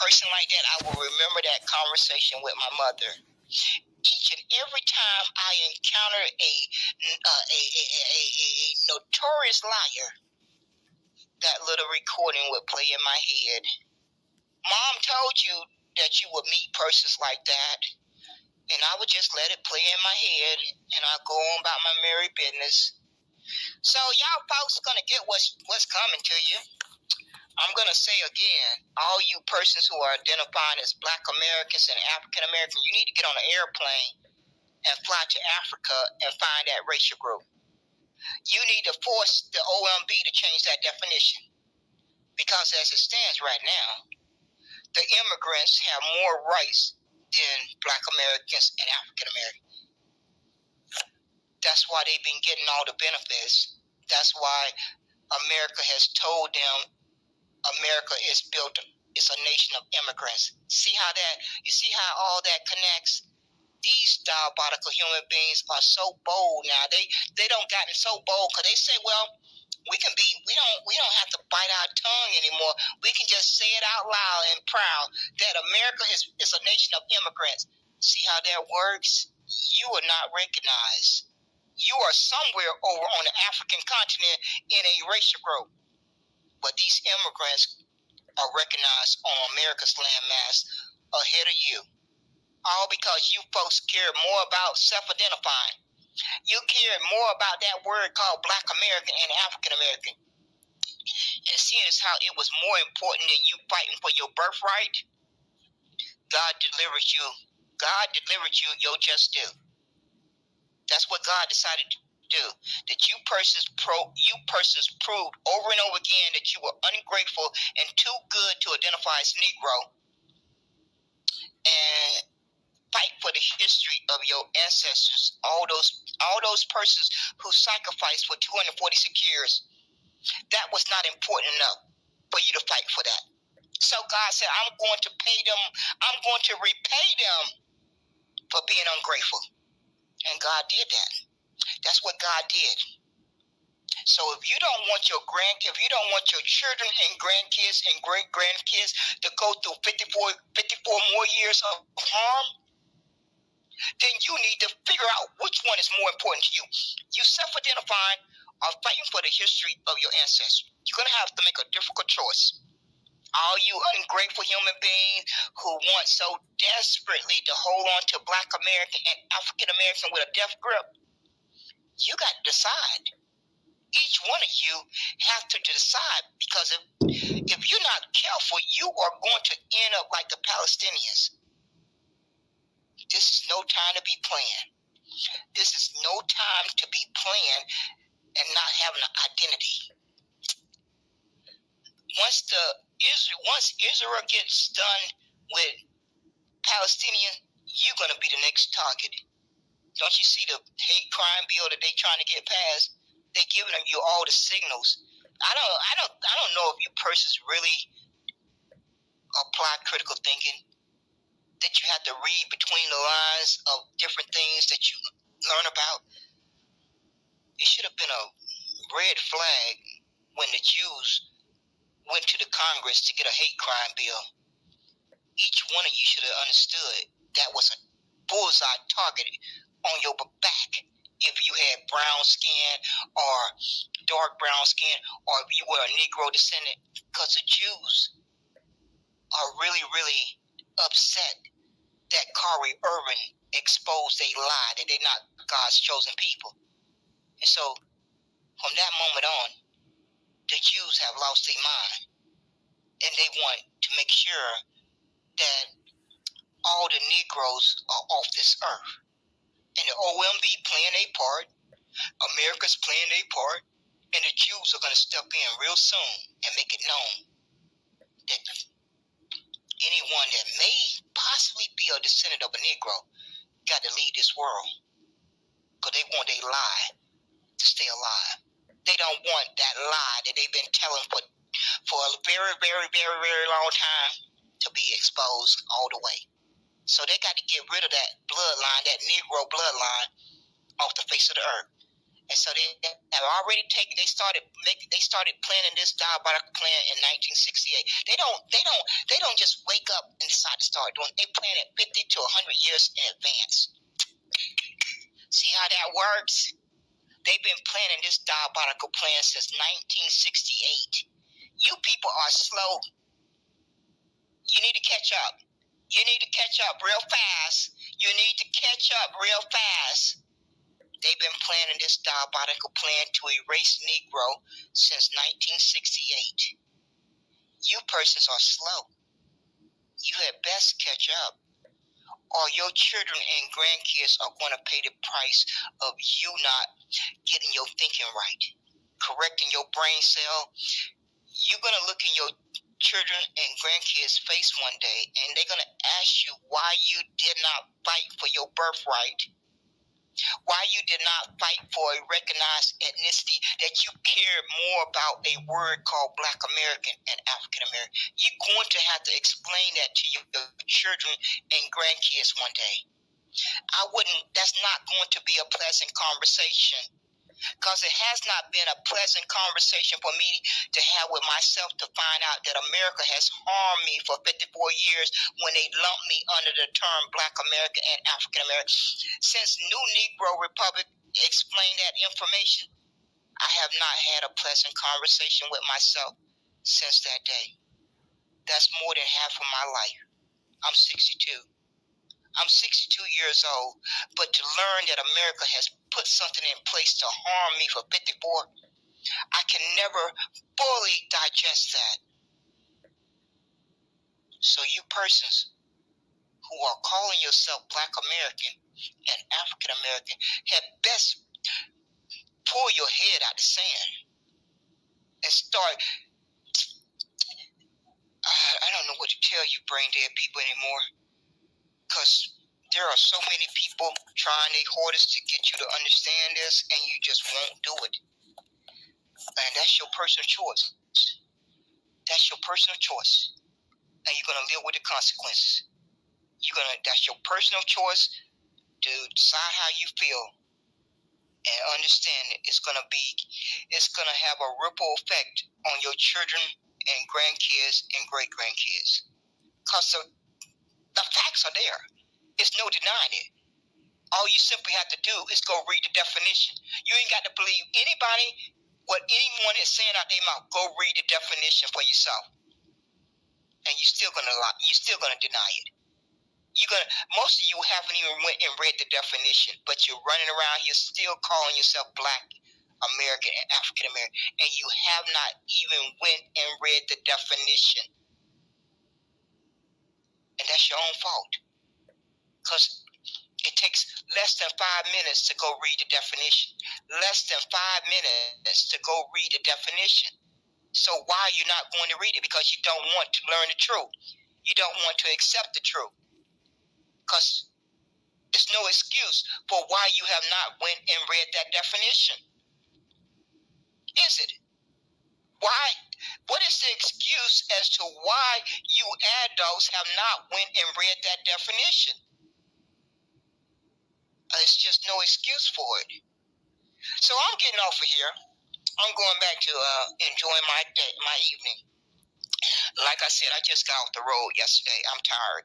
person like that, I will remember that conversation with my mother. Each and every time I encounter a notorious liar, that little recording would play in my head. Mom told you that you would meet persons like that, and I would just let it play in my head, and I'll go on about my merry business. So y'all folks gonna get what's coming to you. I'm gonna say again, all you persons who are identifying as Black Americans and African Americans, you need to get on an airplane and fly to Africa and find that racial group. You need to force the OMB to change that definition, because as it stands right now, the immigrants have more rights than Black Americans and African Americans. That's why they've been getting all the benefits. That's why America has told them America is built, it's a nation of immigrants. See how all that connects? These diabolical human beings are so bold now. They don't gotten so bold because they say, well, we don't have to bite our tongue anymore. We can just say it out loud and proud that America is a nation of immigrants. See how that works? You are not recognized. You are somewhere over on the African continent in a racial group. But these immigrants are recognized on America's landmass ahead of you. All because you folks care more about self-identifying. You care more about that word called Black American and African American. And seeing as how it was more important than you fighting for your birthright, God delivered you. God delivered you your just due. That's what God decided to do. That you persons proved over and over again that you were ungrateful and too good to identify as Negro, and fight for the history of your ancestors, all those persons who sacrificed for 246 years. That was not important enough for you to fight for that. So God said, I'm going to pay them, I'm going to repay them for being ungrateful. And God did that. That's what God did. So if you don't want your children and grandkids and great-grandkids to go through 54 more years of harm, then you need to figure out which one is more important to you. You self-identifying or fighting for the history of your ancestors. You're going to have to make a difficult choice. All you ungrateful human beings who want so desperately to hold on to Black American and African American with a death grip, you got to decide. Each one of you have to decide, because if you're not careful, you are going to end up like the Palestinians. This is no time to be playing. This is no time to be playing and not having an identity. Once Israel gets done with Palestinian, you're going to be the next target. Don't you see the hate crime bill that they're trying to get passed? They're giving you all the signals. I don't know if you persons really apply critical thinking, that you have to read between the lines of different things that you learn about. It should have been a red flag when the Jews went to the Congress to get a hate crime bill. Each one of you should have understood that was a bullseye targeted on your back. If you had brown skin or dark brown skin, or if you were a Negro descendant, because the Jews are really, really upset that Kyrie Irving exposed a lie that they're not God's chosen people. And so, from that moment on, the Jews have lost their mind. And they want to make sure that all the Negroes are off this earth. And the OMB playing their part, America's playing their part, and the Jews are going to step in real soon and make it known that anyone that may possibly be a descendant of a Negro got to leave this world, because they want a lie to stay alive. They don't want that lie that they've been telling for a very, very, very, very long time to be exposed all the way. So they got to get rid of that bloodline, that Negro bloodline, off the face of the earth. And so they have already taken. They started planning this diabolical plan in 1968. They don't just wake up and decide to start doing. They plan it 50 to 100 years in advance. See how that works? They've been planning this diabolical plan since 1968. You people are slow. You need to catch up. You need to catch up real fast. You need to catch up real fast. They've been planning this diabolical plan to erase Negro since 1968. You persons are slow. You had best catch up, or your children and grandkids are going to pay the price of you not getting your thinking right, correcting your brain cell. You're going to look in your children and grandkids' face one day, and they're going to ask you why you did not fight for your birthright. Why you did not fight for a recognized ethnicity, that you cared more about a word called Black American and African American. You're going to have to explain that to your children and grandkids one day. That's not going to be a pleasant conversation, because it has not been a pleasant conversation for me to have with myself, to find out that America has harmed me for 54 years when they lumped me under the term Black American and African American. Since New Negro Republic explained that information, I have not had a pleasant conversation with myself since that day. That's more than half of my life. I'm 62. I'm 62 years old, but to learn that America has put something in place to harm me for 54, I can never fully digest that. So you persons who are calling yourself Black American and African American had best pull your head out the sand and start. I don't know what to tell you brain dead people anymore, because there are so many people trying their hardest to get you to understand this, and you just won't do it. And that's your personal choice. That's your personal choice. And you're going to live with the consequences. That's your personal choice to decide how you feel, and understand that it's going to have a ripple effect on your children and grandkids and great-grandkids. Because the facts are there. There's no denying it. All you simply have to do is go read the definition. You ain't got to believe anybody, what anyone is saying out their mouth. Go read the definition for yourself, and you're still gonna deny it. Most of you haven't even went and read the definition, but you're running around here still calling yourself Black American and African American, and you have not even went and read the definition. And that's your own fault, because it takes less than 5 minutes to go read the definition. Less than 5 minutes to go read the definition. So why are you not going to read it? Because you don't want to learn the truth. You don't want to accept the truth. Because there's no excuse for why you have not went and read that definition. Is it? Why? What is the excuse as to why you adults have not went and read that definition? It's just no excuse for it. So I'm getting off of here. I'm going back to enjoying my day, my evening. Like I said, I just got off the road yesterday. I'm tired.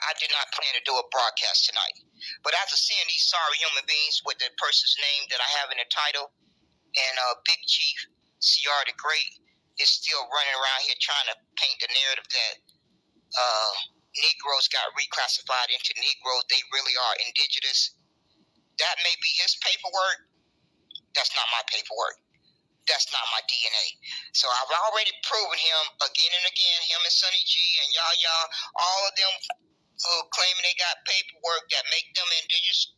I did not plan to do a broadcast tonight. But after seeing these sorry human beings with the person's name that I have in the title, and Big Chief C.R. the Great is still running around here trying to paint the narrative that Negroes got reclassified into Negroes. They really are indigenous. That may be his paperwork. That's not my paperwork. That's not my DNA. So I've already proven him again and again, him and Sonny G and y'all, all of them who claiming they got paperwork that make them indigenous.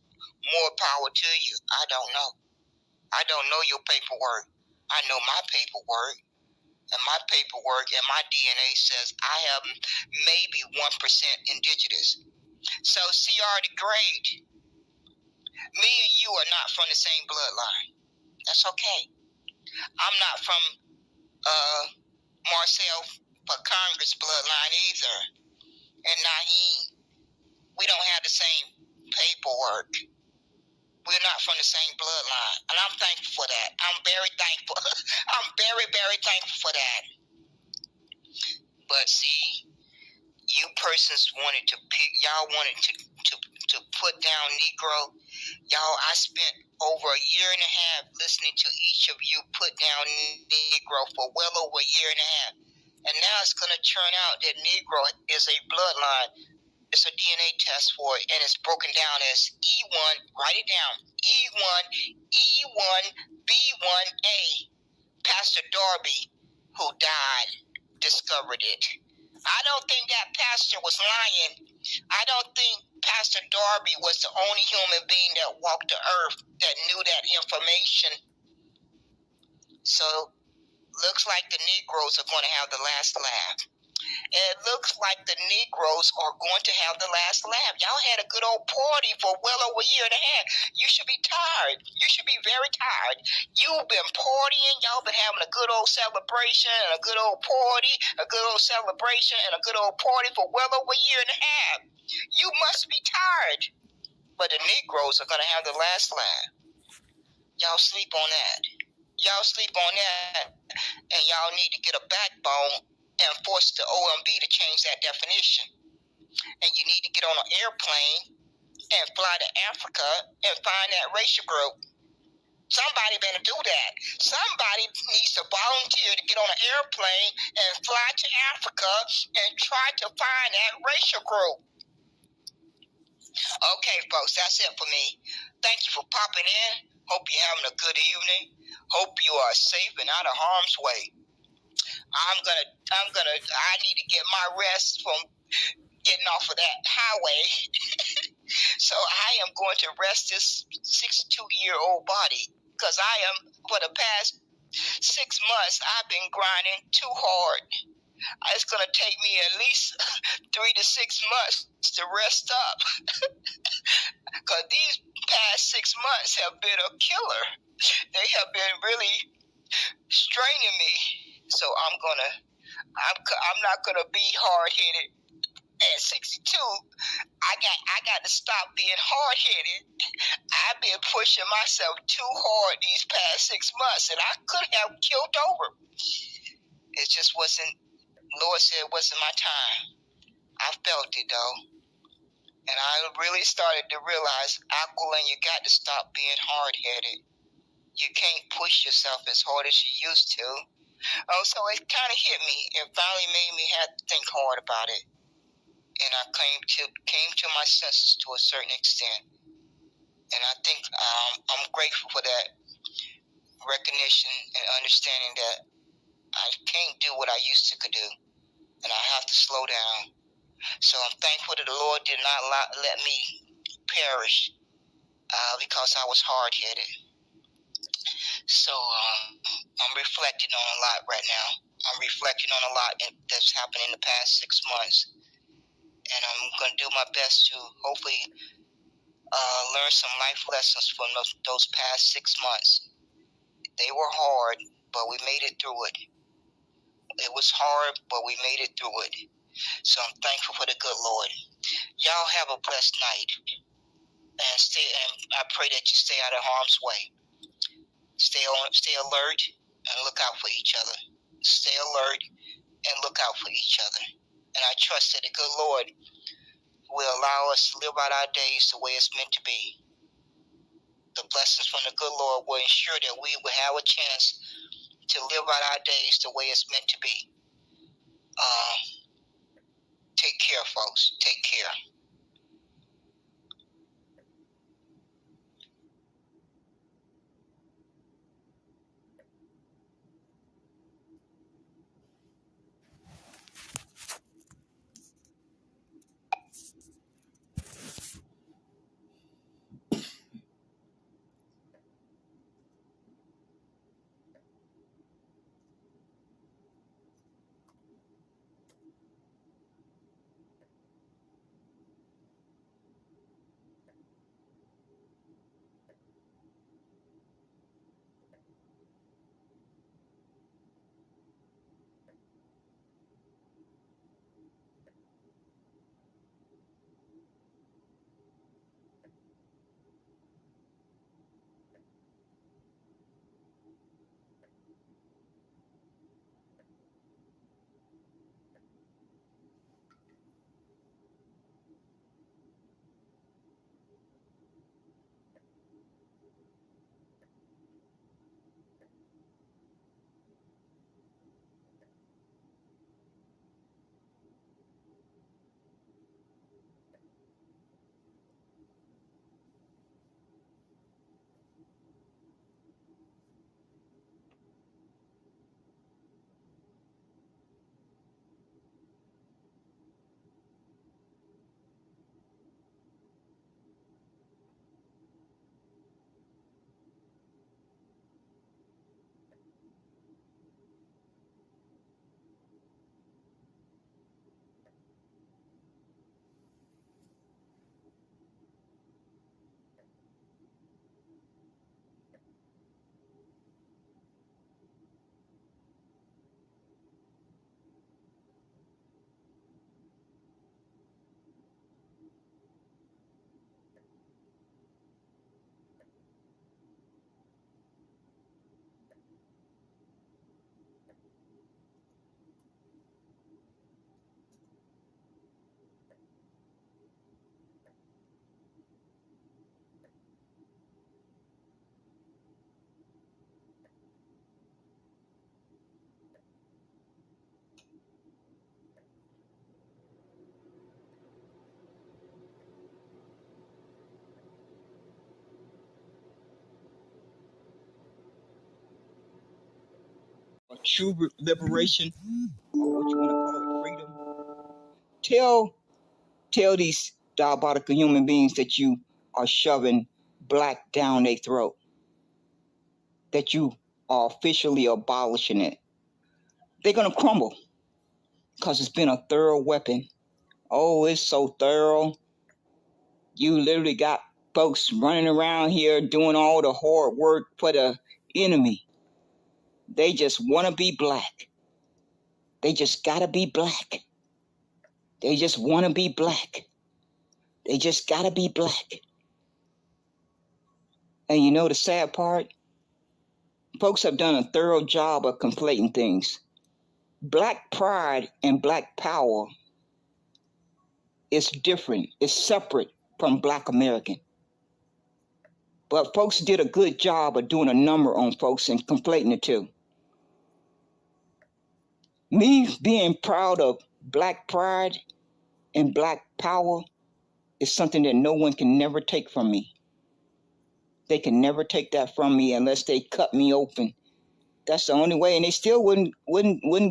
More power to you. I don't know. I don't know your paperwork. I know my paperwork. And my paperwork and my DNA says I have maybe 1% indigenous. So C.R. the Great, me and you are not from the same bloodline. That's okay. I'm not from Marcel for Congress bloodline either. And Naheem. We don't have the same paperwork. We're not from the same bloodline, and I'm thankful for that. I'm very thankful. I'm very, very thankful for that. But see, you persons wanted to pick. Y'all wanted to put down Negro. Y'all, I spent over a year and a half listening to each of you put down Negro for well over a year and a half. And now it's going to turn out that Negro is a bloodline. It's a DNA test for it, and it's broken down as E1. Write it down. E1, E1, B1A. Pastor Darby, who died, discovered it. I don't think that pastor was lying. I don't think Pastor Darby was the only human being that walked the earth that knew that information. So, looks like the Negroes are going to have the last laugh. And it looks like the Negroes are going to have the last laugh. Y'all had a good old party for well over a year and a half. You should be tired. You should be very tired. You've been partying. Y'all been having a good old celebration and a good old party, a good old celebration and a good old party for well over a year and a half. You must be tired. But the Negroes are going to have the last laugh. Y'all sleep on that. Y'all sleep on that. And y'all need to get a backbone and force the OMB to change that definition. And you need to get on an airplane and fly to Africa and find that racial group. Somebody better do that. Somebody needs to volunteer to get on an airplane and fly to Africa and try to find that racial group. Okay, folks, that's it for me. Thank you for popping in. Hope you're having a good evening. Hope you are safe and out of harm's way. I need to get my rest from getting off of that highway. So I am going to rest this 62-year-old body because I am, for the past 6 months, I've been grinding too hard. It's going to take me at least 3 to 6 months to rest up because these past 6 months have been a killer. They have been really straining me. So I'm not gonna be hard-headed. At 62, I got to stop being hard-headed. I've been pushing myself too hard these past 6 months, and I could have killed over. It just wasn't. Lord said it wasn't my time. I felt it though, and I really started to realize, Aquilin, you got to stop being hard-headed. You can't push yourself as hard as you used to. Oh, so it kind of hit me. It finally made me have to think hard about it. And I came to my senses to a certain extent. And I think I'm grateful for that recognition and understanding that I can't do what I used to could do. And I have to slow down. So I'm thankful that the Lord did not let me perish because I was hard-headed. So I'm reflecting on a lot right now. I'm reflecting on a lot that's happened in the past 6 months. And I'm going to do my best to hopefully learn some life lessons from those past 6 months. They were hard, but we made it through it. It was hard, but we made it through it. So I'm thankful for the good Lord. Y'all have a blessed night. And I pray that you stay out of harm's way. Stay alert and look out for each other. Stay alert and look out for each other. And I trust that the good Lord will allow us to live out our days the way it's meant to be. The blessings from the good Lord will ensure that we will have a chance to live out our days the way it's meant to be. Take care, folks. Take care. true liberation, or what you want to call it, freedom. Tell these diabolical human beings that you are shoving black down their throat, that you are officially abolishing it. They're going to crumble because it's been a thorough weapon. Oh, it's so thorough. You literally got folks running around here doing all the hard work for the enemy. They just want to be black. They just got to be black. They just want to be black. They just got to be black. And you know the sad part? Folks have done a thorough job of conflating things. Black pride and black power is different. It's separate from Black American. But folks did a good job of doing a number on folks and conflating the two. Me being proud of black pride and black power is something that no one can never take from me. They can never take that from me unless they cut me open. That's the only way, and they still wouldn't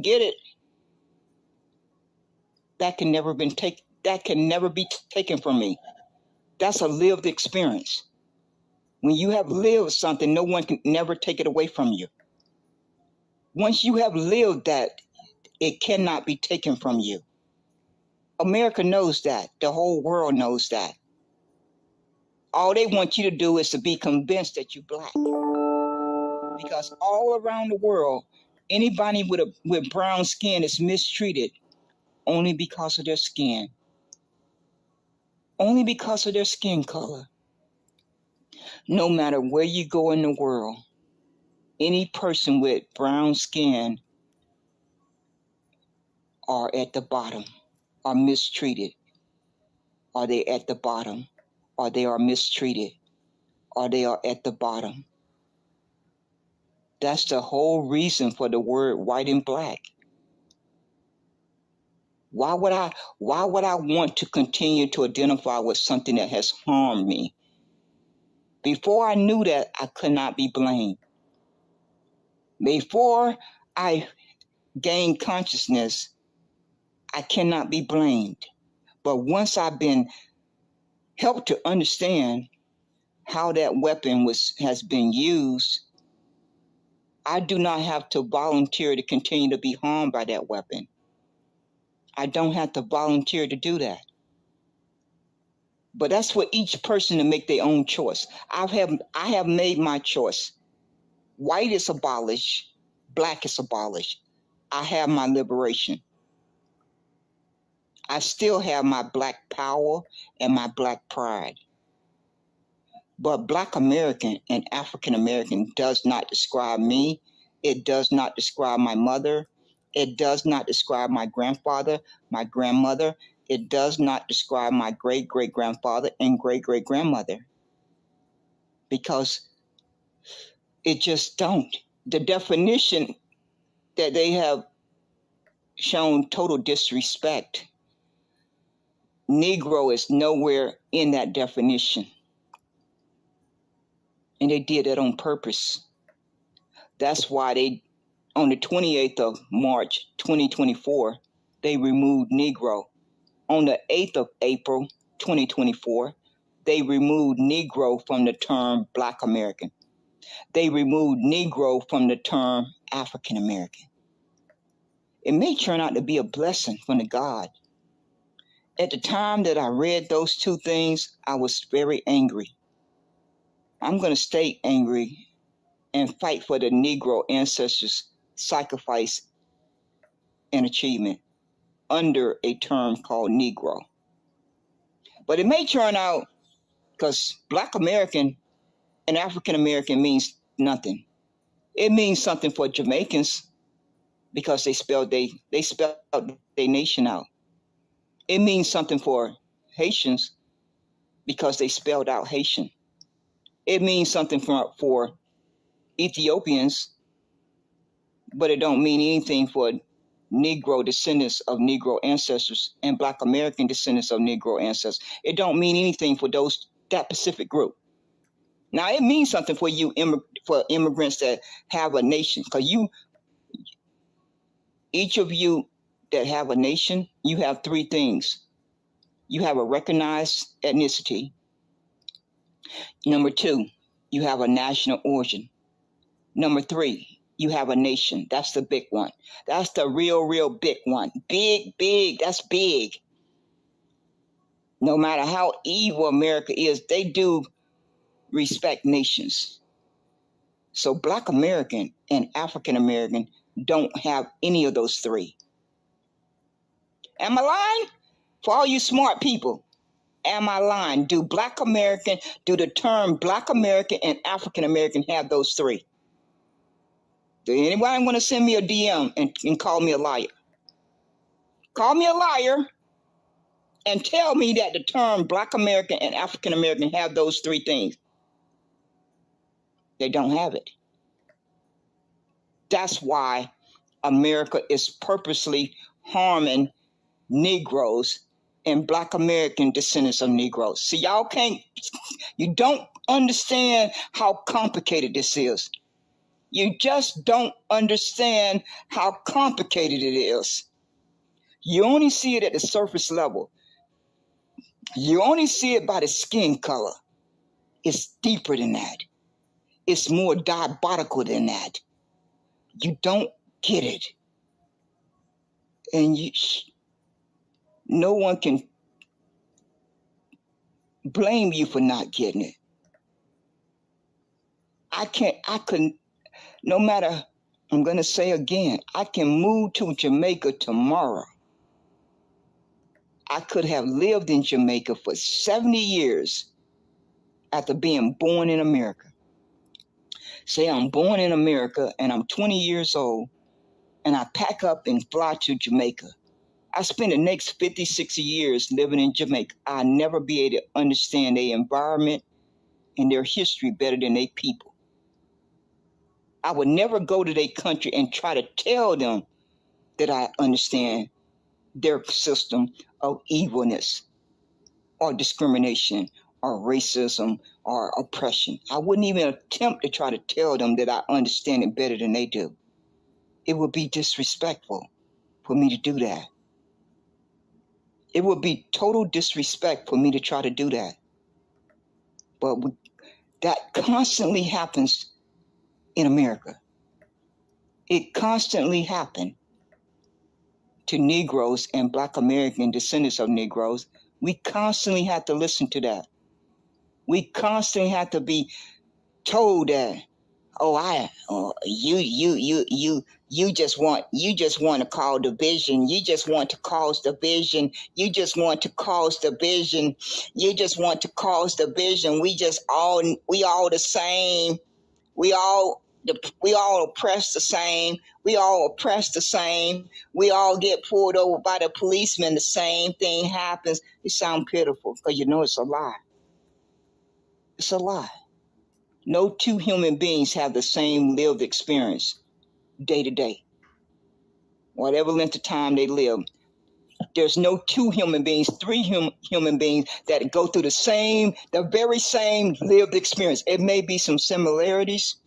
get it. That can never be taken from me. That's a lived experience. When you have lived something, no one can never take it away from you. Once you have lived that, it cannot be taken from you. America knows that. The whole world knows that. All they want you to do is to be convinced that you're black. Because all around the world, anybody with brown skin is mistreated only because of their skin. Only because of their skin color. No matter where you go in the world, any person with brown skin are at the bottom, are mistreated, or they at the bottom, or they are mistreated, or they are at the bottom. That's the whole reason for the word white and black. Why would I want to continue to identify with something that has harmed me? Before I knew that, I could not be blamed. Before I gained consciousness, I cannot be blamed. But once I've been helped to understand how that weapon has been used, I do not have to volunteer to continue to be harmed by that weapon. I don't have to volunteer to do that. But that's for each person to make their own choice. I have made my choice. White is abolished, black is abolished. I have my liberation. I still have my black power and my black pride. But Black American and African American does not describe me. It does not describe my mother. It does not describe my grandfather, my grandmother. It does not describe my great-great-grandfather and great-great-grandmother. Because it just don't. The definition that they have shown total disrespect. Negro is nowhere in that definition. And they did that on purpose. That's why on the 28th of March, 2024, they removed Negro. On the 8th of April, 2024, they removed Negro from the term Black American. They removed Negro from the term African American. It may turn out to be a blessing from the God. At the time that I read those two things, I was very angry. I'm going to stay angry and fight for the Negro ancestors' sacrifice and achievement under a term called Negro. But it may turn out, because Black American and African American means nothing. It means something for Jamaicans because they spelled their nation out. It means something for Haitians because they spelled out Haitian. It means something for Ethiopians, but it don't mean anything for Negro descendants of Negro ancestors and Black American descendants of Negro ancestors. It don't mean anything for that Pacific group. Now it means something for you for immigrants that have a nation, because each of you that have a nation, you have three things. You have a recognized ethnicity. Number two, you have a national origin. Number three, you have a nation. That's the big one. That's the real big one. Big, that's big. No matter how evil America is, they do respect nations. So Black American and African American don't have any of those three. Am I lying? For all you smart people, am I lying? Do the term Black American and African American have those three? Do anybody want to send me a DM and call me a liar? Call me a liar and tell me that the term Black American and African American have those three things. They don't have it. That's why America is purposely harming Negroes and Black American descendants of Negroes. See, you don't understand how complicated this is. You just don't understand how complicated it is. You only see it at the surface level. You only see it by the skin color. It's deeper than that. It's more diabolical than that. You don't get it. And no one can blame you for not getting it. No matter, I'm going to say again, I can move to Jamaica tomorrow. I could have lived in Jamaica for 70 years after being born in America. Say I'm born in America and I'm 20 years old and I pack up and fly to Jamaica. I spend the next 50, 60 years living in Jamaica. I'll never be able to understand their environment and their history better than their people. I would never go to their country and try to tell them that I understand their system of evilness or discrimination or racism or oppression. I wouldn't even attempt to try to tell them that I understand it better than they do. It would be disrespectful for me to do that. It would be total disrespect for me to try to do that. But that constantly happens in America. It constantly happened to Negroes and Black American descendants of Negroes. We constantly have to listen to that. We constantly have to be told that, you just want to cause division. You just want to cause division. You just want to cause division. You just want to cause division. We all the same. We all oppress the same. We all oppress the same. We all get pulled over by the policeman. The same thing happens. It sounds pitiful because you know it's a lie. It's a lie. No two human beings have the same lived experience day to day. Whatever length of time they live, there's no two human beings, three human beings that go through the very same lived experience. It may be some similarities.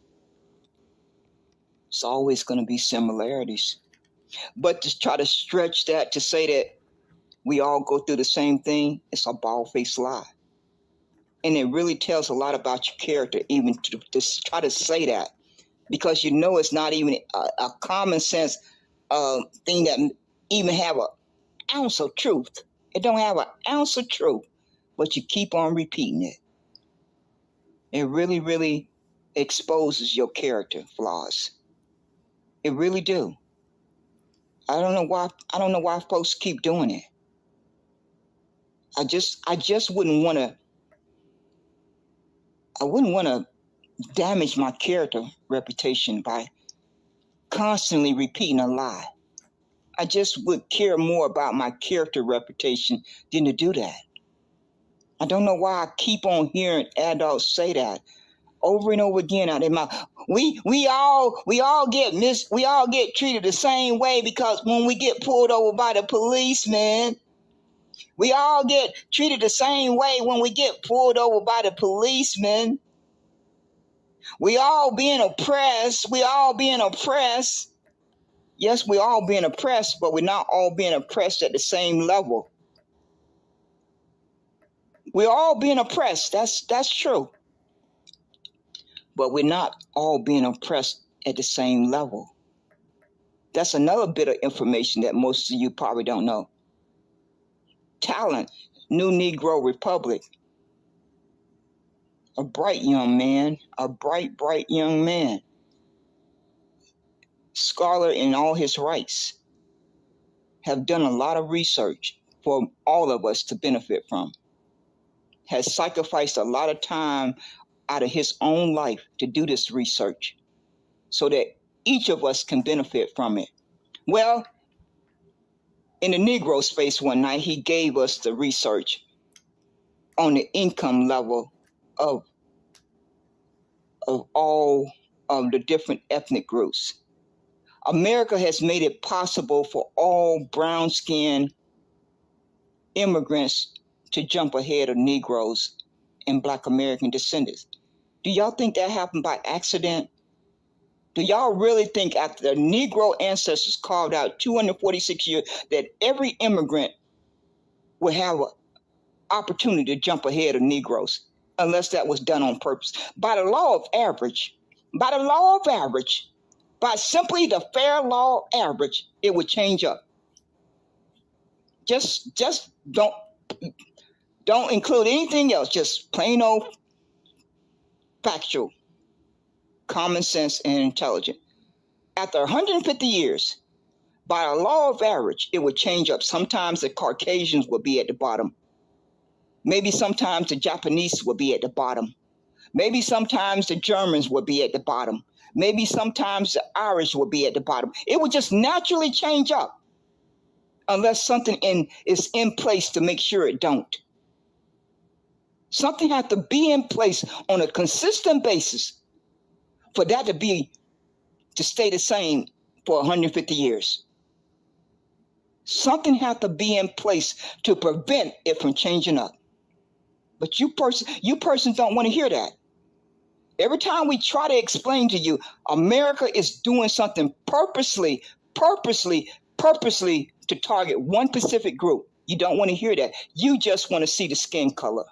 It's always going to be similarities. But to try to stretch that to say that we all go through the same thing, it's a bald-faced lie. And it really tells a lot about your character, even to try to say that, because you know it's not even a common sense thing that even have an ounce of truth. It don't have an ounce of truth, but you keep on repeating it. It really, really exposes your character flaws. It really do. I don't know why folks keep doing it. I just wouldn't want to damage my character reputation by constantly repeating a lie. I just would care more about my character reputation than to do that. I don't know why I keep on hearing adults say that over and over again out of their mouth. We all get treated the same way because when we get pulled over by the policeman, we all get treated the same way when we get pulled over by the policeman. We all being oppressed. Yes, we're all being oppressed, but we're not all being oppressed at the same level. We're all being oppressed. That's true. But we're not all being oppressed at the same level. That's another bit of information that most of you probably don't know. Talent, New Negro Republic. A bright young man, a bright young man. Scholar in all his rights. Have done a lot of research for all of us to benefit from. Has sacrificed a lot of time out of his own life to do this research so that each of us can benefit from it. Well, in the Negro space one night, he gave us the research on the income level of all of the different ethnic groups. America has made it possible for all brown-skinned immigrants to jump ahead of Negroes and Black American descendants. Do y'all think that happened by accident? Do y'all really think after the Negro ancestors carved out 246 years that every immigrant would have an opportunity to jump ahead of Negroes unless that was done on purpose? By the law of average, by simply the fair law average, it would change up. Just don't include anything else, just plain old factual, common sense, and intelligent. After 150 years, by a law of average, it would change up. Sometimes the Caucasians would be at the bottom. Maybe sometimes the Japanese would be at the bottom. Maybe sometimes the Germans would be at the bottom. Maybe sometimes the Irish would be at the bottom. It would just naturally change up unless something is in place to make sure it don't. Something has to be in place on a consistent basis for that to stay the same for 150 years. Something has to be in place to prevent it from changing up. But you persons don't want to hear that. Every time we try to explain to you, America is doing something purposely to target one specific group. You don't want to hear that. You just want to see the skin color.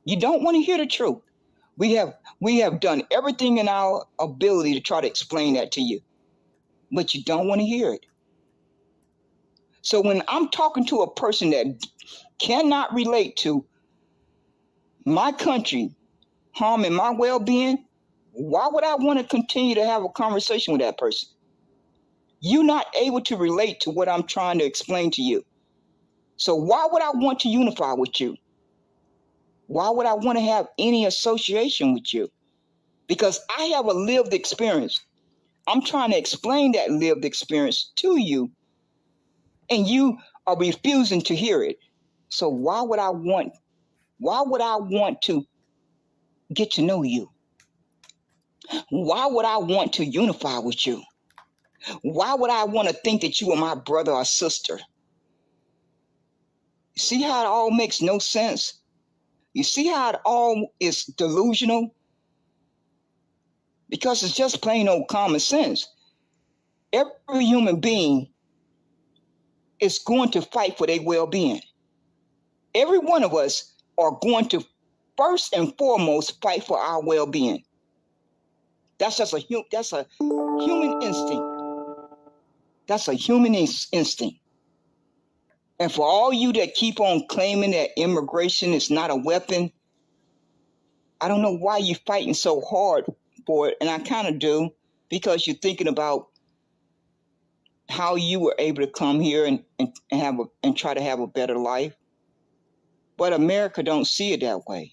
You don't want to hear the truth. We have done everything in our ability to try to explain that to you, but you don't want to hear it. So when I'm talking to a person that cannot relate to my country harming my well-being, why would I want to continue to have a conversation with that person? You're not able to relate to what I'm trying to explain to you. So why would I want to unify with you? Why would I want to have any association with you? Because I have a lived experience. I'm trying to explain that lived experience to you, and you are refusing to hear it. So why would I want to get to know you? Why would I want to unify with you? Why would I want to think that you are my brother or sister? See how it all makes no sense? You see how it all is delusional? Because it's just plain old common sense. Every human being is going to fight for their well-being. Every one of us are going to first and foremost fight for our well-being. That's just a human instinct. That's a human instinct. And for all you that keep on claiming that immigration is not a weapon, I don't know why you're fighting so hard for it. And I kind of do, because you're thinking about how you were able to come here and try to have a better life. But America don't see it that way.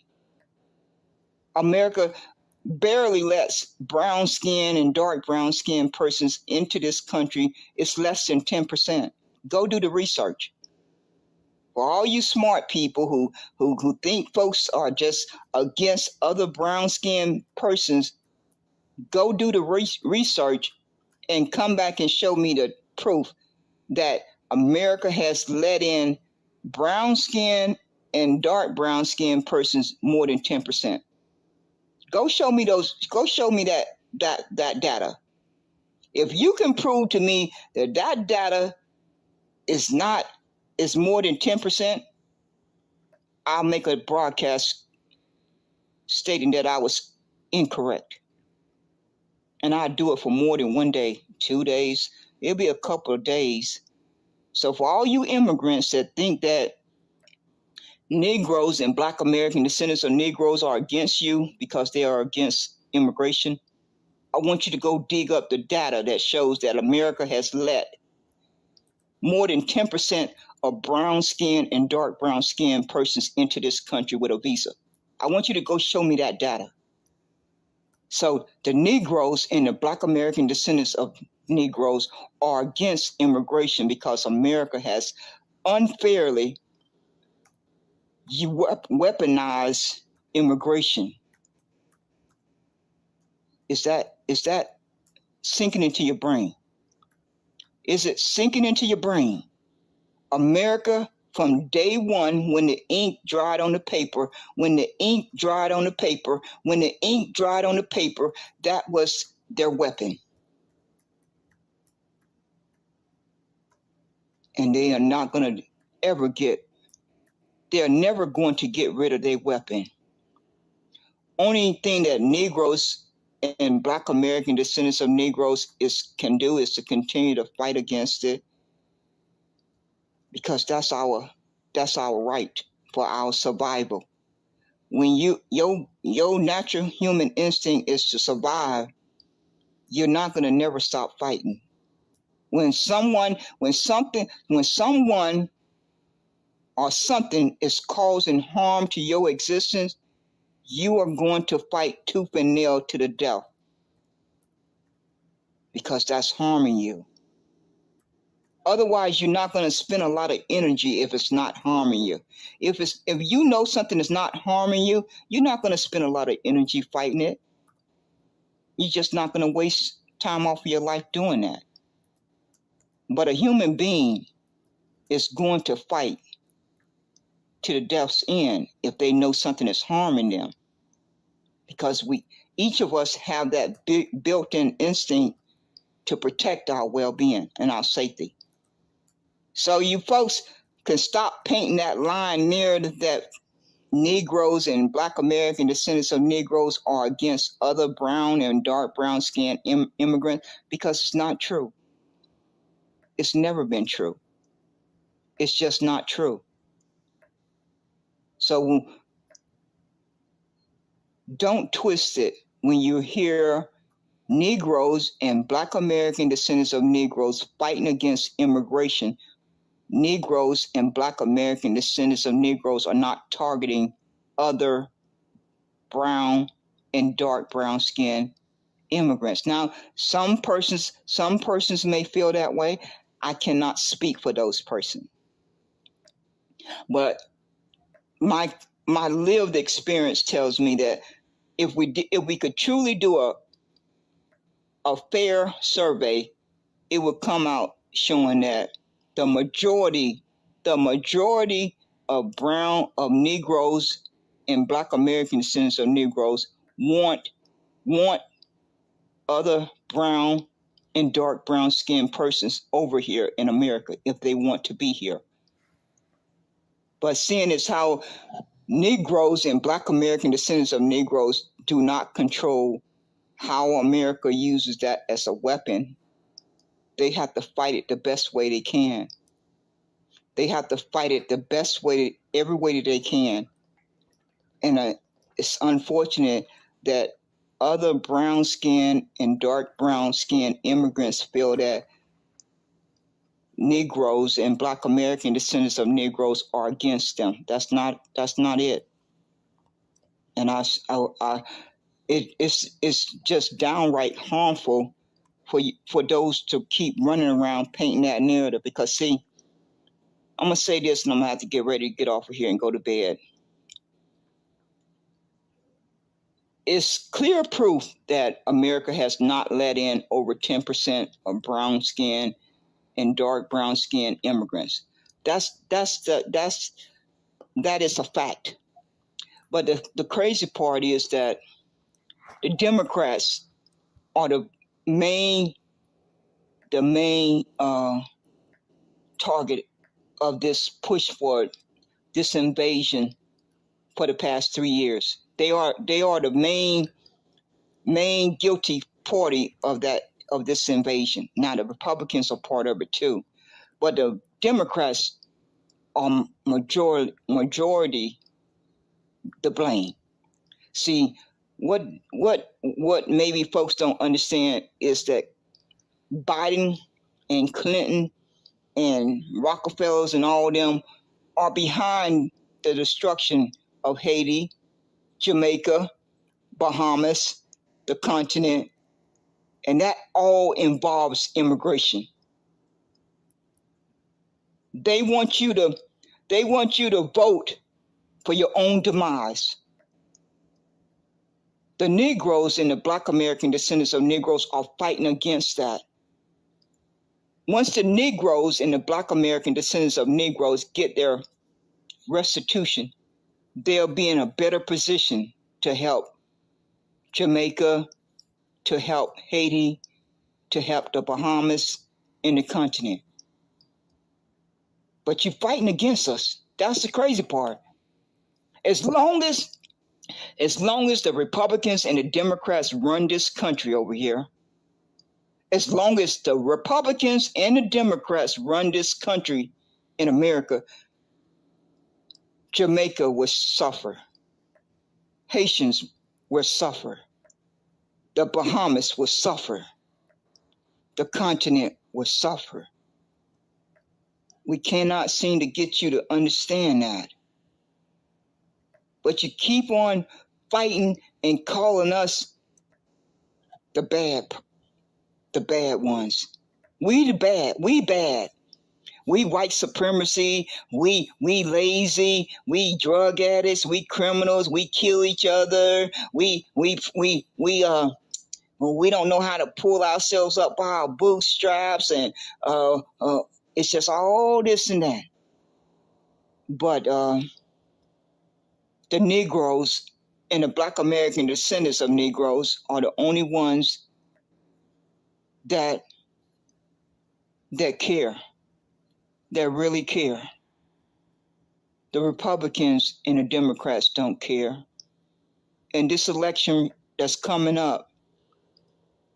America barely lets brown skin and dark brown skin persons into this country. It's less than 10%. Go do the research. For all you smart people who think folks are just against other brown skinned persons, go do the research and come back and show me the proof that America has let in brown skin and dark brown skin persons more than 10%. Go show me that data. If you can prove to me that that data is more than 10%, I'll make a broadcast stating that I was incorrect. And I'll do it for more than 1 day, 2 days. It'll be a couple of days. So for all you immigrants that think that Negroes and Black American descendants of Negroes are against you because they are against immigration, I want you to go dig up the data that shows that America has let more than 10% of brown skin and dark brown skin persons into this country with a visa. I want you to go show me that data. So the Negroes and the Black American descendants of Negroes are against immigration because America has unfairly weaponized immigration. Is that sinking into your brain? Is it sinking into your brain? America, from day one, when the ink dried on the paper, that was their weapon. And they are not going to ever they're never going to get rid of their weapon. Only thing that Negroes and Black American descendants of Negroes can do is to continue to fight against it, because that's our right for our survival. When your natural human instinct is to survive, you're not going to never stop fighting. When someone or something is causing harm to your existence, you are going to fight tooth and nail to the death, because that's harming you. Otherwise, you're not going to spend a lot of energy if it's not harming you. If you know something is not harming you, you're not going to spend a lot of energy fighting it. You're just not going to waste time off of your life doing that. But a human being is going to fight to the death's end if they know something is harming them, because each of us have that built-in instinct to protect our well-being and our safety. So you folks can stop painting that line narrative that Negroes and Black American descendants of Negroes are against other brown and dark brown skinned immigrants, because it's not true. It's never been true. It's just not true. So don't twist it when you hear Negroes and Black American descendants of Negroes fighting against immigration. Negroes and Black American descendants of Negroes are not targeting other brown and dark brown skin immigrants. Now, some persons may feel that way. I cannot speak for those persons. But my lived experience tells me that if we could truly do a fair survey, it would come out showing that the majority of Negroes and Black American descendants of Negroes want other brown and dark brown skinned persons over here in America if they want to be here. But seeing as how Negroes and Black American descendants of Negroes do not control how America uses that as a weapon, they have to fight it the best way they can. They have to fight it the best way, every way that they can. And it's unfortunate that other brown skin and dark brown skin immigrants feel that Negroes and Black American descendants of Negroes are against them. That's not it. And it's just downright harmful for those to keep running around painting that narrative. Because see, I'm gonna say this, and I'm gonna have to get ready to get off of here and go to bed. It's clear proof that America has not let in over 10% of brown skin and dark brown skin immigrants. That is a fact. But the crazy part is that the Democrats are the main the main target of this push for this invasion for the past 3 years. They are the main guilty party of this invasion. Now the Republicans are part of it too, but the Democrats are majority to blame. See, what maybe folks don't understand is that Biden and Clinton and Rockefellers and all of them are behind the destruction of Haiti, Jamaica, Bahamas, the continent, and that all involves immigration. They want you to vote for your own demise. The Negroes and the Black American descendants of Negroes are fighting against that. Once the Negroes and the Black American descendants of Negroes get their restitution, they'll be in a better position to help Jamaica, to help Haiti, to help the Bahamas and the continent. But you're fighting against us. That's the crazy part. As long as the Republicans and the Democrats run this country over here, as long as the Republicans and the Democrats run this country in America, Jamaica will suffer. Haitians will suffer. The Bahamas will suffer. The continent will suffer. We cannot seem to get you to understand that. But you keep on fighting and calling us the bad ones. We the bad. We bad. We white supremacy. We lazy. We drug addicts. We criminals. We kill each other. We don't know how to pull ourselves up by our bootstraps, and it's just all this and that. But the Negroes and the Black American descendants of Negroes are the only ones that care, that really care. The Republicans and the Democrats don't care. And this election that's coming up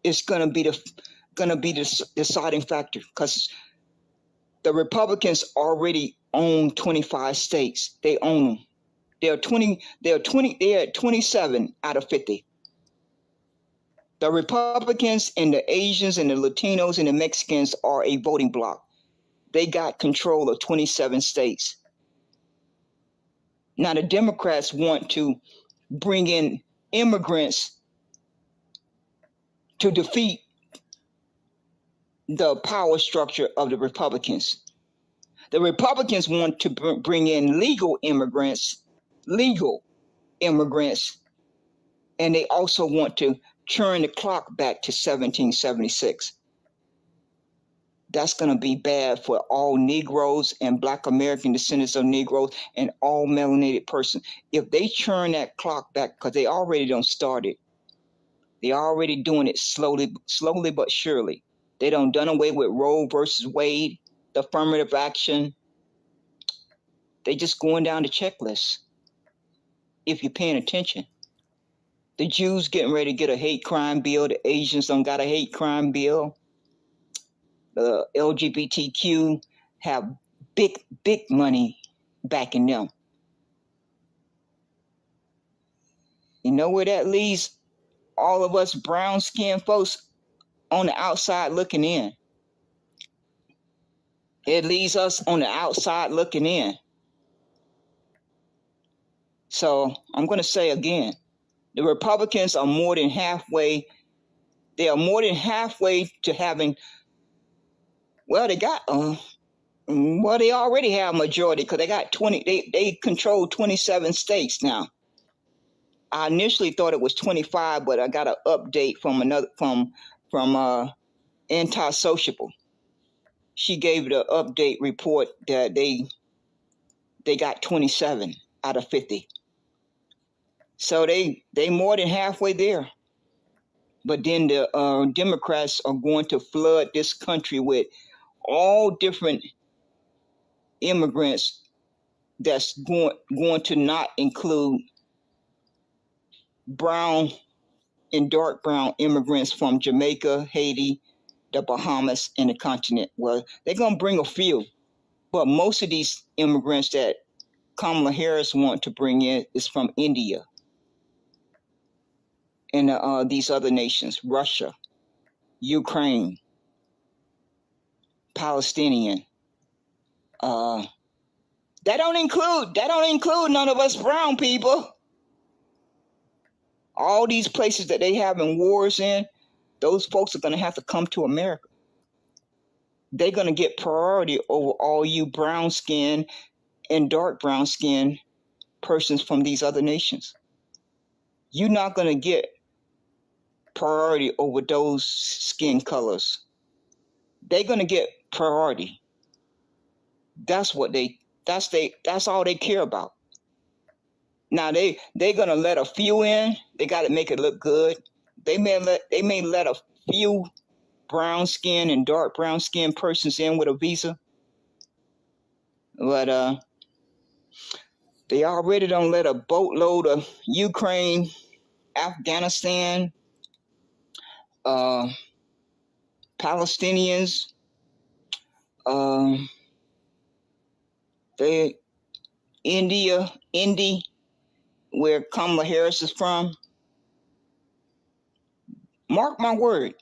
is going to be the deciding factor, because the Republicans already own 25 states. They own them. They're at 27 out of 50. The Republicans and the Asians and the Latinos and the Mexicans are a voting bloc. They got control of 27 states. Now the Democrats want to bring in immigrants to defeat the power structure of the Republicans. The Republicans want to bring in legal immigrants, and they also want to turn the clock back to 1776. That's going to be bad for all Negroes and Black American descendants of Negroes and all melanated persons. If they turn that clock back, because they already done started. They're already doing it slowly but surely. They done away with Roe versus Wade, the affirmative action. They just going down the checklist. If you're paying attention. The Jews getting ready to get a hate crime bill. The Asians done got a hate crime bill. The LGBTQ have big money backing them. You know where that leaves all of us brown-skinned folks on the outside looking in? It leaves us on the outside looking in. So I'm going to say again, the Republicans are more than halfway. They are more than halfway to having. Well, they already have majority, because they got 20. They control 27 states now. I initially thought it was 25, but I got an update from Anti-Sociable. She gave the update report that they got 27 out of 50. So they more than halfway there. But then the Democrats are going to flood this country with all different immigrants that's going to not include brown and dark brown immigrants from Jamaica, Haiti, the Bahamas, and the continent. Well, they're going to bring a few, but most of these immigrants that Kamala Harris want to bring in is from India and these other nations, Russia, Ukraine, Palestinian. That don't include none of us brown people. All these places that they having wars in, those folks are going to have to come to America. They're going to get priority over all you brown skin and dark brown skin persons from these other nations. You're not going to get priority over those skin colors. They're going to get priority. That's all they care about. Now they're going to let a few in. They got to make it look good. They may let a few brown skin and dark brown skin persons in with a visa. But they already don't let a boatload of Ukraine, Afghanistan, Palestinians, India, where Kamala Harris is from. Mark my word,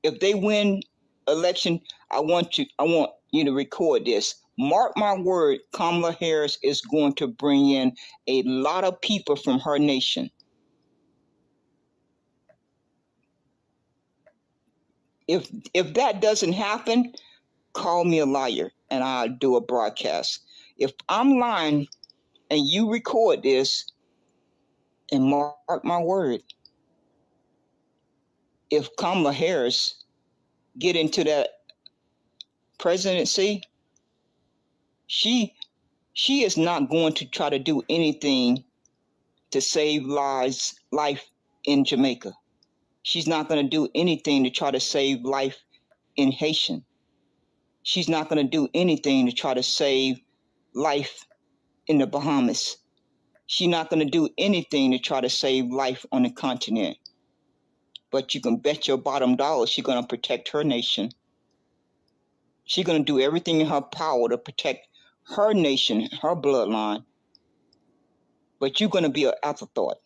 if they win election, I want you to record this. Mark my word, Kamala Harris is going to bring in a lot of people from her nation. If that doesn't happen, call me a liar and I'll do a broadcast. If I'm lying and you record this, and mark my word, if Kamala Harris get into that presidency, she is not going to try to do anything to save life in Jamaica. She's not going to do anything to try to save life in Haitian. She's not going to do anything to try to save life in the Bahamas. She's not going to do anything to try to save life on the continent. But you can bet your bottom dollar she's going to protect her nation. She's going to do everything in her power to protect her nation, her bloodline. But you're going to be an afterthought.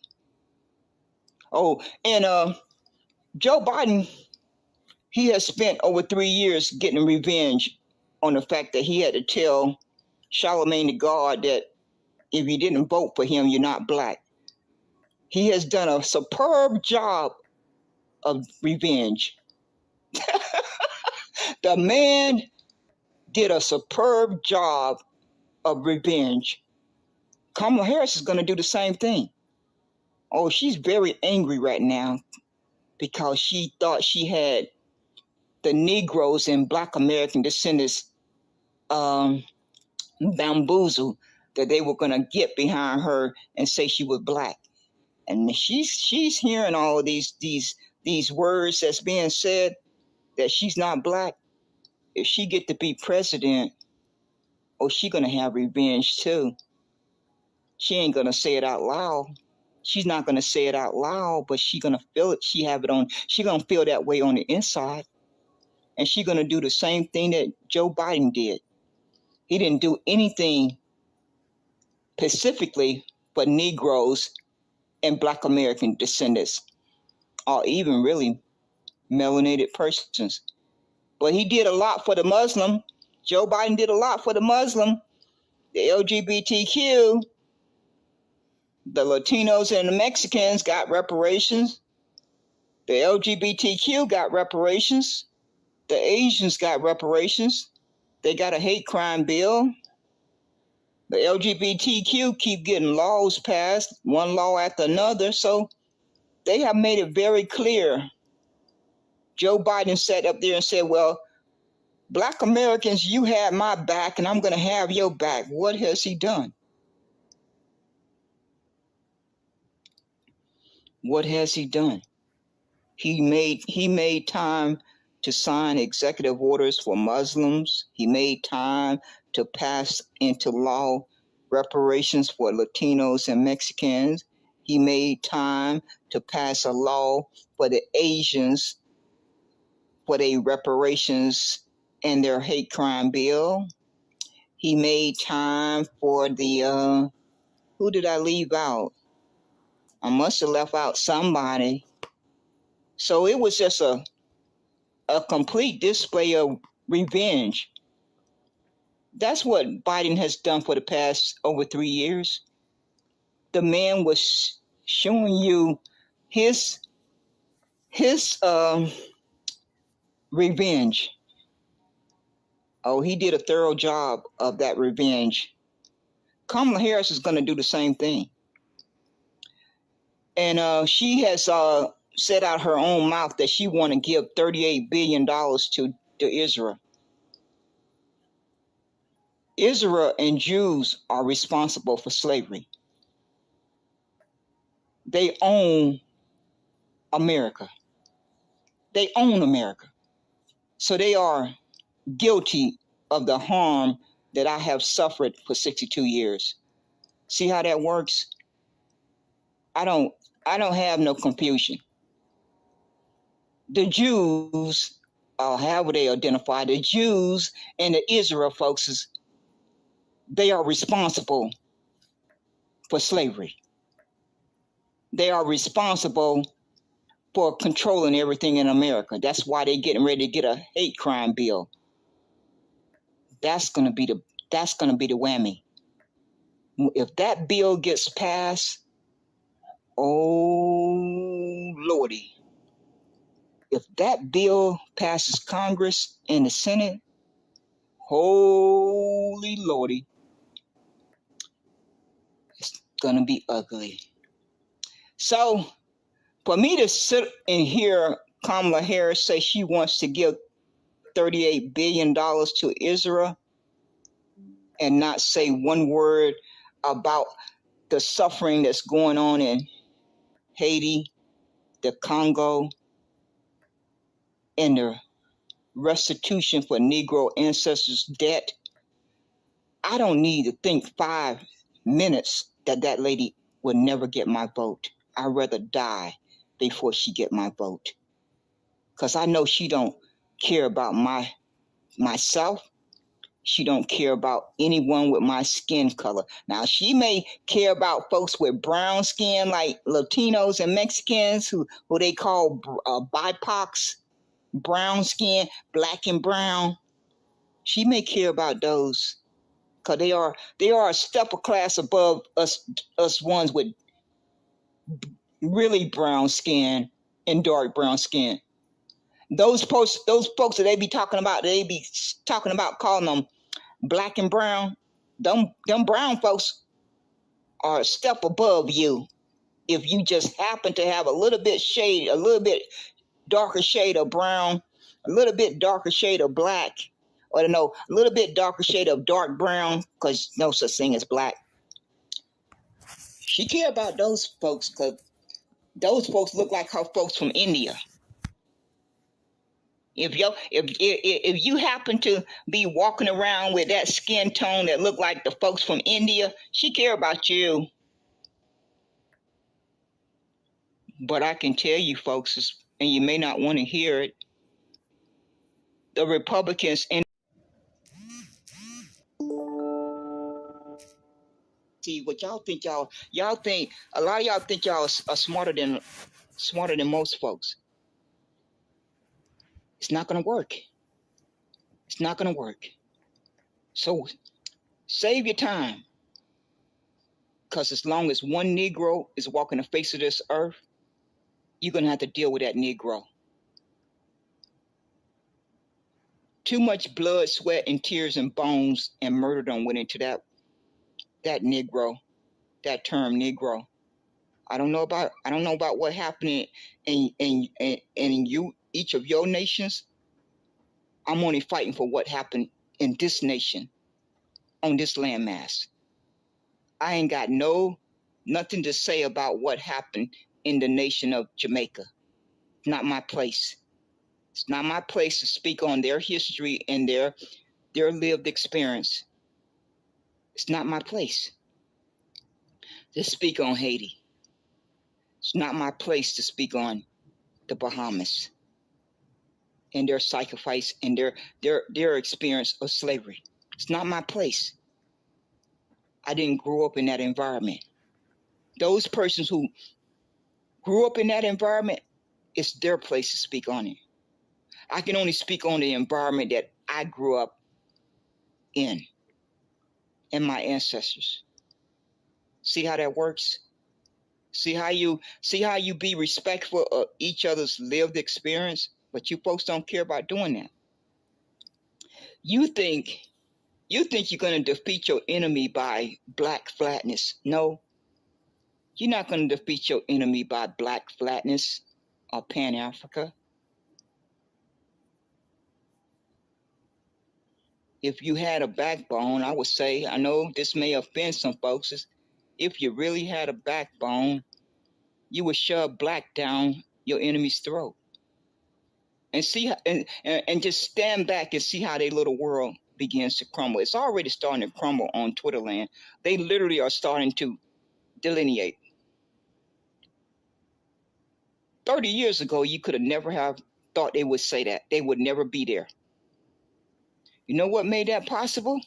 Oh, and Joe Biden, he has spent over 3 years getting revenge on the fact that he had to tell Charlemagne the God that if you didn't vote for him, you're not black. He has done a superb job of revenge. The man did a superb job of revenge. Kamala Harris is going to do the same thing. Oh, she's very angry right now because she thought she had the Negroes and Blk American descendants bamboozled, that they were going to get behind her and say she was black. And she's hearing all these words that's being said that she's not black. If she get to be president, she's going to have revenge too. She ain't going to say it out loud. She's not going to say it out loud, but she's going to feel it. She's going to feel that way on the inside. And she's going to do the same thing that Joe Biden did. He didn't do anything specifically for Negroes and Blk American descendants, or even really melanated persons. But he did a lot for the Muslim. Joe Biden did a lot for the Muslim, the LGBTQ, the Latinos and the Mexicans got reparations. The LGBTQ got reparations. The Asians got reparations. They got a hate crime bill. The LGBTQ keep getting laws passed, one law after another. So they have made it very clear. Joe Biden sat up there and said, well, Black Americans, you have my back and I'm going to have your back. What has he done? What has he done? He made time to sign executive orders for Muslims. He made time to pass into law reparations for Latinos and Mexicans. He made time to pass a law for the Asians for their reparations and their hate crime bill. He made time for the who did I leave out? I must have left out somebody. So it was just a complete display of revenge. That's what Biden has done for the past over 3 years. The man was showing you his revenge. Oh, he did a thorough job of that revenge. Kamala Harris is going to do the same thing. And she has said out her own mouth that she want to give $38 billion to Israel. Israel and Jews are responsible for slavery. They own America. They own America. So they are guilty of the harm that I have suffered for 62 years. See how that works? I don't have no confusion. The Jews, however they identify, the Jews and the Israel folks, they are responsible for slavery. They are responsible for controlling everything in America. That's why they're getting ready to get a hate crime bill. That's gonna be the whammy. If that bill gets passed, oh Lordy. If that bill passes Congress and the Senate, holy Lordy, it's gonna be ugly. So for me to sit and hear Kamala Harris say she wants to give $38 billion to Israel and not say one word about the suffering that's going on in Haiti, the Congo, and the restitution for Negro ancestors' debt, I don't need to think 5 minutes that lady would never get my vote. I'd rather die before she get my vote. Because I know she don't care about myself. She don't care about anyone with my skin color. Now, she may care about folks with brown skin, like Latinos and Mexicans, who they call BIPOCs, brown skin, black and brown. She may care about those, because they are a step of class above us ones with really brown skin and dark brown skin. Those folks that they be talking about calling them black and brown, them brown folks are a step above you. If you just happen to have a little bit darker shade of brown, a little bit darker shade of black, or no, a little bit darker shade of dark brown, because no such thing as black. She care about those folks, because those folks look like her folks from India. If you happen to be walking around with that skin tone that look like the folks from India, she care about you. But I can tell you folks, and you may not want to hear it, the Republicans and see what y'all think. Y'all think a lot of y'all think y'all are smarter than most folks. It's not gonna work. It's not gonna work. So save your time, because as long as one Negro is walking the face of this earth, you're gonna have to deal with that Negro. Too much blood, sweat, and tears and bones and murder done went into that Negro, that term Negro. I don't know about what happened in each of your nations. I'm only fighting for what happened in this nation, on this landmass. I ain't got nothing to say about what happened in the nation of Jamaica. Not my place. It's not my place to speak on their history and their lived experience. It's not my place to speak on Haiti. It's not my place to speak on the Bahamas and their sacrifice and their experience of slavery. It's not my place. I didn't grow up in that environment. Those persons who grew up in that environment, it's their place to speak on it. I can only speak on the environment that I grew up in and my ancestors. See how that works? See how you be respectful of each other's lived experience, but you folks don't care about doing that. You think you're going to defeat your enemy by black flatness. No, you're not going to defeat your enemy by black flatness or Pan-Africa. If you had a backbone, I would say, I know this may offend some folks, if you really had a backbone, you would shove black down your enemy's throat. And see, and just stand back and see how their little world begins to crumble. It's already starting to crumble on Twitterland. They literally are starting to delineate. 30 years ago, you could have never have thought they would say that. They would never be there. You know what made that possible?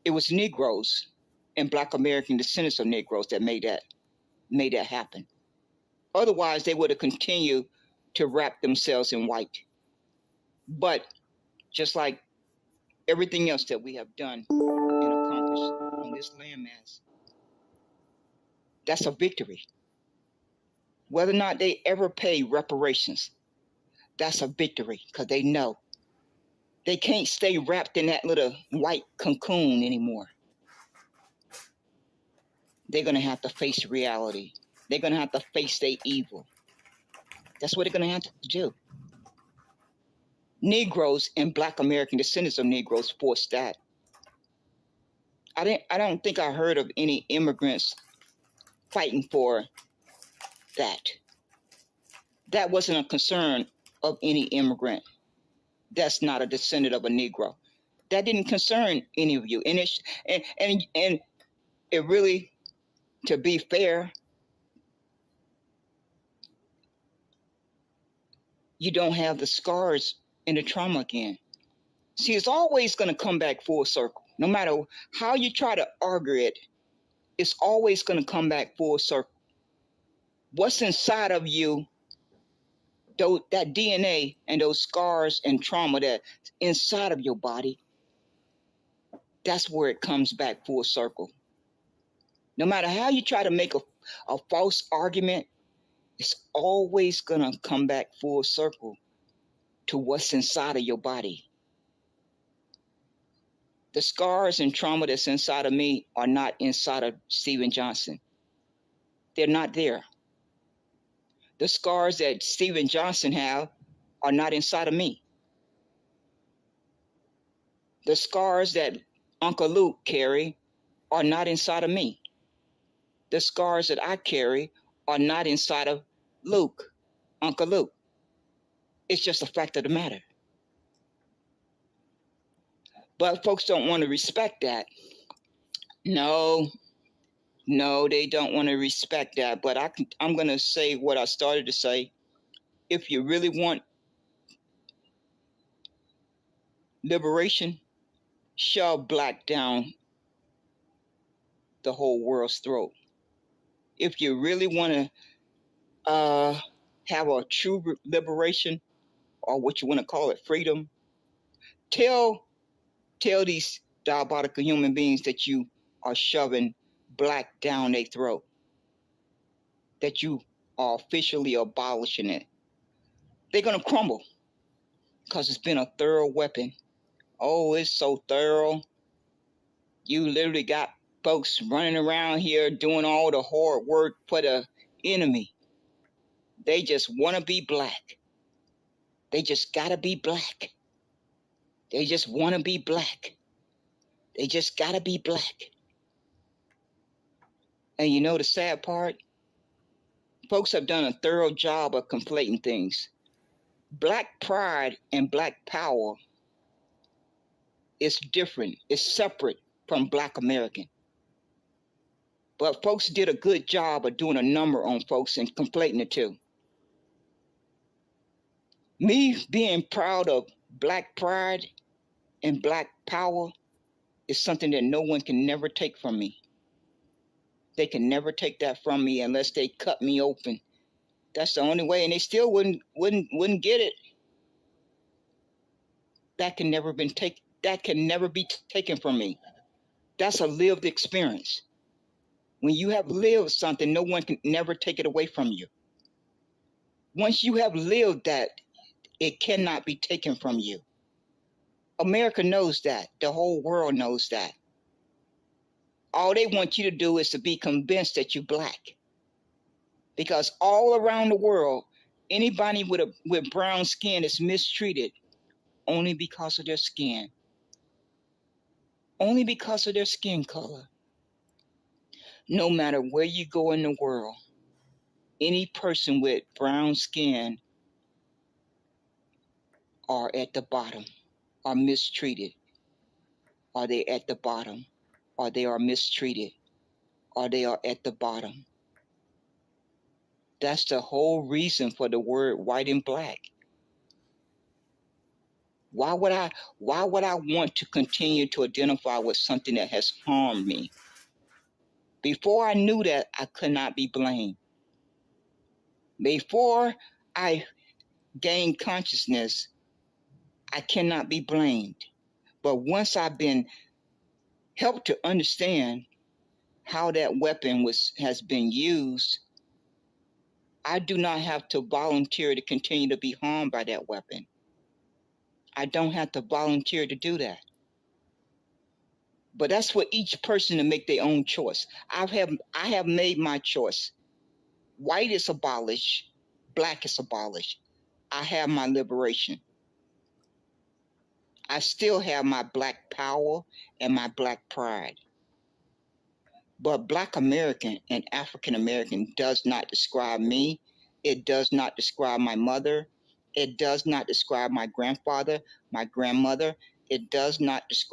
It was Negroes and Blk American descendants of Negroes that made that happen. Otherwise, they would have continued to wrap themselves in white. But just like everything else that we have done and accomplished on this landmass, that's a victory. Whether or not they ever pay reparations, that's a victory, because they know they can't stay wrapped in that little white cocoon anymore. They're going to have to face reality. They're going to have to face their evil. That's what they're going to have to do. Negroes and Blk American descendants of Negroes forced that. I don't think I heard of any immigrants fighting for that. That wasn't a concern of any immigrant that's not a descendant of a Negro. That didn't concern any of you. And it really, to be fair, you don't have the scars and the trauma again. See, it's always going to come back full circle. No matter how you try to argue it, it's always going to come back full circle. What's inside of you, that DNA and those scars and trauma that's inside of your body, that's where it comes back full circle. No matter how you try to make a false argument, it's always going to come back full circle to what's inside of your body. The scars and trauma that's inside of me are not inside of Steven Johnson. They're not there. The scars that Steven Johnson have are not inside of me. The scars that Uncle Luke carry are not inside of me. The scars that I carry are not inside of Luke, Uncle Luke. It's just a fact of the matter. But folks don't want to respect that. No, they don't want to respect that. But I'm going to say what I started to say. If you really want liberation, shove black down the whole world's throat. If you really want to have a true liberation, or what you want to call it, freedom, tell these diabolical human beings that you are shoving black down their throat, that you are officially abolishing it. They're going to crumble because it's been a thorough weapon. Oh, it's so thorough. You literally got folks running around here doing all the hard work for the enemy. They just want to be black. They just got to be black. They just want to be black. They just got to be black. And you know the sad part? folks have done a thorough job of conflating things. Black pride and black power is different. It's separate from Black American. But folks did a good job of doing a number on folks and conflating the two. Me being proud of black pride and black power is something that no one can never take from me. They can never take that from me unless they cut me open. That's the only way, and they still wouldn't get it. That can never be taken from me. That's a lived experience. When you have lived something, no one can never take it away from you. Once you have lived that, it cannot be taken from you. America knows that. The whole world knows that. All they want you to do is to be convinced that you're black. Because all around the world, anybody with brown skin is mistreated only because of their skin. Only because of their skin color. No matter where you go in the world, any person with brown skin are at the bottom, are mistreated. Are they at the bottom? Or they are mistreated? Or they are at the bottom? That's the whole reason for the word white and black. Why would I want to continue to identify with something that has harmed me? Before I knew that, I could not be blamed. Before I gained consciousness, I cannot be blamed. But once I've been helped to understand how that weapon has been used, I do not have to volunteer to continue to be harmed by that weapon. I don't have to volunteer to do that. But that's for each person to make their own choice. I have made my choice. White is abolished. Black is abolished. I have my liberation. I still have my black power and my black pride. But Black American and African American does not describe me. It does not describe my mother. It does not describe my grandfather, my grandmother. It does not describe